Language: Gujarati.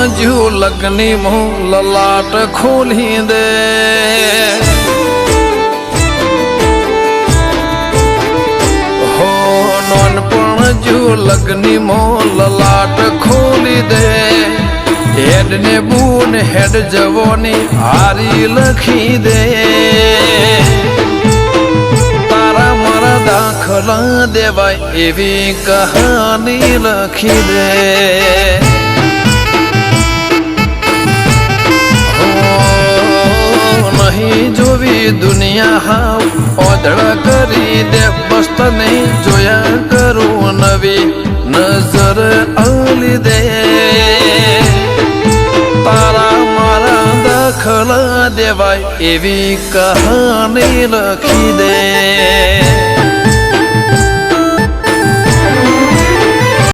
જુ લગ્ની મો લલાટ ખોલી દે હો નોનપણ જુ લગ્ની મો લલાટ ખોલી દે હેડ ને બૂન હેડ જવોની હારી લખી દે તારા મારા દાખલા દેવાય એવી કહાની લખી દે નહીં જોવી દુનિયા હાવ ઓધળ કરી દે બસ તને જોયા કરું નવી નજર આલી દે તારા મારા દાખલા દેવાય એવી કહાની લખી દે